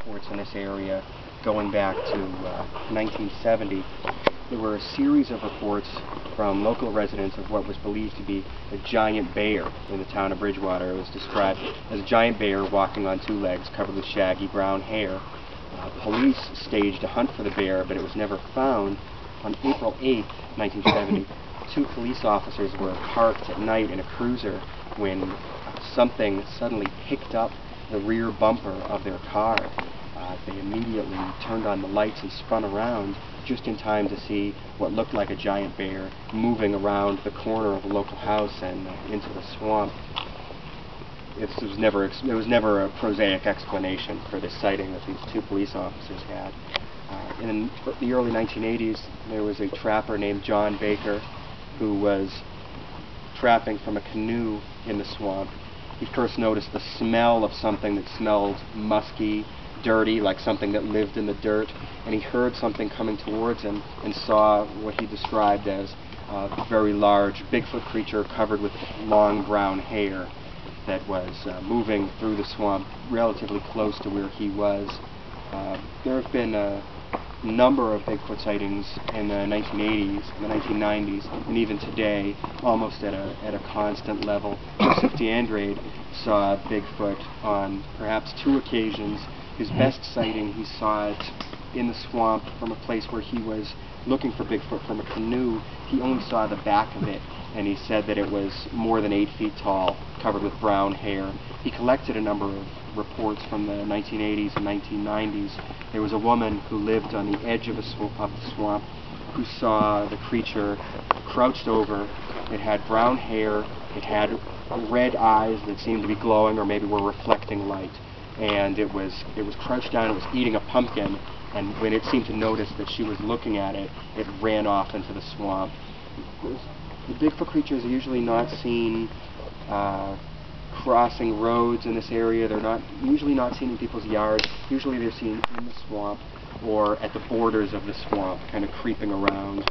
reports in this area going back to 1970. There were a series of reports from local residents of what was believed to be a giant bear in the town of Bridgewater. It was described as a giant bear walking on two legs covered with shaggy brown hair. Police staged a hunt for the bear, but it was never found. On April 8, 1970, two police officers were parked at night in a cruiser when something suddenly picked up the rear bumper of their car. They immediately turned on the lights and spun around just in time to see what looked like a giant bear moving around the corner of a local house and into the swamp. There was never a prosaic explanation for this sighting that these two police officers had. In the early 1980s, there was a trapper named John Baker who was trapping from a canoe in the swamp. He first noticed the smell of something that smelled musky, dirty, like something that lived in the dirt, and he heard something coming towards him and saw what he described as a very large Bigfoot creature covered with long brown hair that was moving through the swamp relatively close to where he was. There have been a number of Bigfoot sightings in the 1980s, the 1990s, and even today, almost at a constant level. Joseph DeAndrade saw Bigfoot on perhaps 2 occasions. His best sighting, he saw it in the swamp from a place where he was looking for Bigfoot from a canoe. He only saw the back of it, and he said that it was more than 8 feet tall, covered with brown hair. He collected a number of reports from the 1980s and 1990s. There was a woman who lived on the edge of the swamp who saw the creature crouched over. It had brown hair, it had red eyes that seemed to be glowing or maybe were reflecting light. And it was crouched down, it was eating a pumpkin, and when it seemed to notice that she was looking at it, it ran off into the swamp. The Bigfoot creatures are usually not seen crossing roads in this area. They're usually not seen in people's yards. Usually they're seen in the swamp or at the borders of the swamp, kind of creeping around.